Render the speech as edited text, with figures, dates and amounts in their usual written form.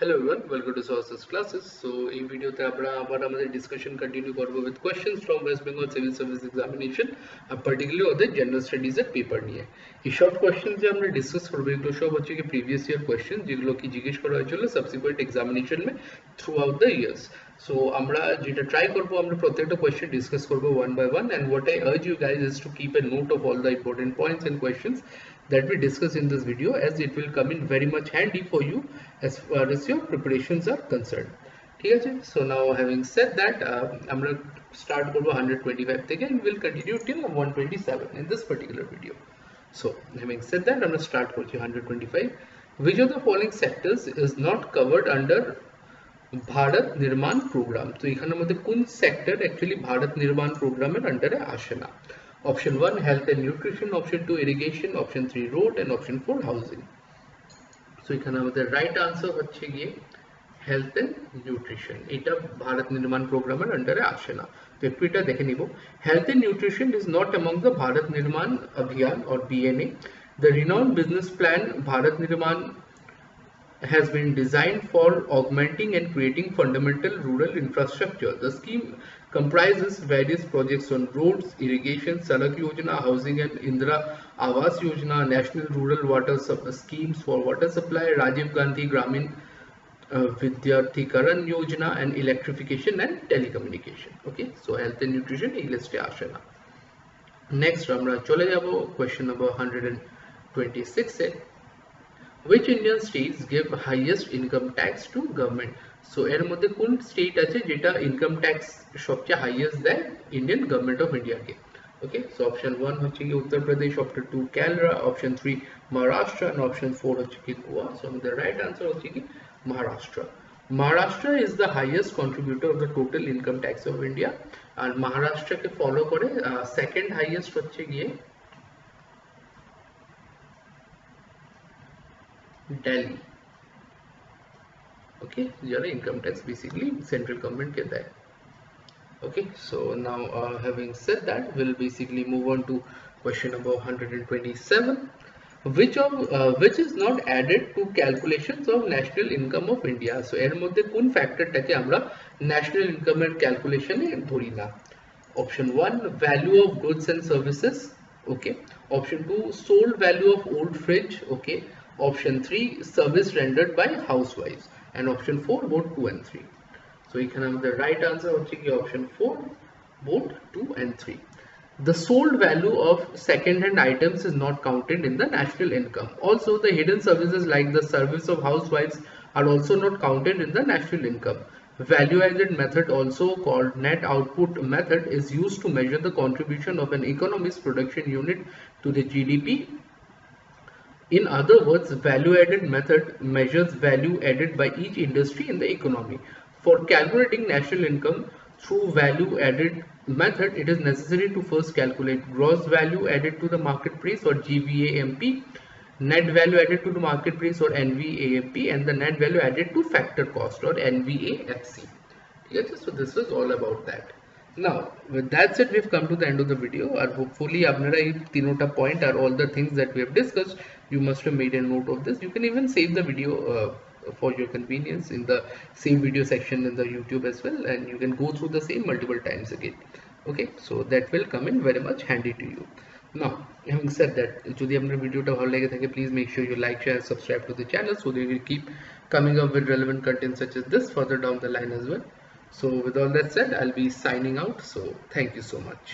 Hello everyone, welcome to Sources Classes. So in video te আমরা আবার আমাদের discussion continue করব with questions from West Bengal Civil Service Examination, particularly ওদের general studies এর paper নিয়ে। এই শর্ট কোশ্চেন যে আমরা ডিসকাস করব এগুলো সব হচ্ছে কি প্রিভিয়াস ইয়ার কোশ্চেন যেগুলো কি জিজ্ঞেস করা হয়েছিল subsequent examination may throughout the years. So আমরা যেটা ট্রাই করব আমরা প্রত্যেকটা কোশ্চেন ডিসকাস করব one by one, and what I urge you guys is to keep a note of all the important points and questions that we discuss in this video, as it will come in very much handy for you as far as your preparations are concerned. So now having said that, I'm going to start with 125 থেকে and we'll continue till 127 in this particular video. So having said that, I'm going to start with 125. Which of the following sectors is not covered under Bharat Nirman program? So এখানের মধ্যে কোন sector actually Bharat নির্মাণ প্রোগ্রামের আন্ডারে আসে না? Option 1 health and nutrition, option 2 irrigation, option 3 road, and option 4 housing. So এখানে আমাদের রাইট আনসার হচ্ছে গিয়ে হেলথ এন্ড নিউট্রিশন। এটা ভারত নির্মাণ প্রোগ্রামের আন্ডারে আসে না। তো একটু এটা দেখে নিব। Health and nutrition is not among the Bharat Nirman Abhiyan or BNA. The renowned business plan Bharat Nirman has been designed for augmenting and creating fundamental rural infrastructure. The scheme comprises various projects on roads, irrigation, Sadak Yojana, housing and Indira Awas Yojana, national rural water schemes for water supply, Rajiv Gandhi Gramin Vidyarthikaran Yojana, and electrification and telecommunication. Okay, so health and nutrition এই লিস্টে আসে না। Next আমরা চলে যাব question number 126 A. Which Indian states give highest income tax to government? So এর মধ্যে কোন স্টেট আছে যেটা ইনকাম ট্যাক্স সবচেয়ে হাইয়েস্ট দেয় ইন্ডিয়ান গভর্নমেন্ট অফ ইন্ডিয়াকে? ওকে, সো অপশন 1 হচ্ছে কি Uttar Pradesh, option 2 Kerala, option 3 Maharashtra, and option 4 হচ্ছে কি গোয়া। সো আমাদের রাইট আনসার হচ্ছে কি Maharashtra. Maharashtra is the highest contributor of the total income tax of India, আর মহারাষ্ট্রকে ফলো করে সেকেন্ড হাইয়েস্ট হচ্ছে গিয়ে Delhi. Okay, যারা income tax basically central government ke দেয়। Okay, so now having said that, we'll basically move on to question number 127. Which is not added to calculations of national income of India? So এর মধ্যে কোন ফ্যাক্টরটাকে আমরা national ইনকামের ক্যালকুলেশনে ধরি না? Option 1 value of goods and services. Okay, option 2 sold value of old fridge. Okay, option 3 service rendered by housewives, and option 4 both 2 and 3. So এখানে আমাদের right answer হচ্ছে কি option 4 both 2 and 3. The sold value of second-hand items is not counted in the national income. Also, the hidden services like the service of housewives are also not counted in the national income. Value-added method, also called net output method, is used to measure the contribution of an economy's production unit to the GDP. In other words, value-added method measures value added by each industry in the economy. For calculating national income through value-added method, it is necessary to first calculate gross value added to the market price or GVAMP, net value added to the market price or NVAMP, and the net value added to factor cost or NVAFC. Yes, so this is all about that. Now with that said, we've come to the end of the video, and hopefully apnara ei tinota point are all the things that we have discussed. You must have made a note of this. You can even save the video for your convenience in the same video section in the YouTube as well, and you can go through the same multiple times again. Okay, so that will come in very much handy to you. Now having said that, jodi apnar video ta bhalo lage thake, please make sure you like, share, subscribe to the channel so that we will keep coming up with relevant content such as this further down the line as well. So with all that said, I'll be signing out. So thank you so much.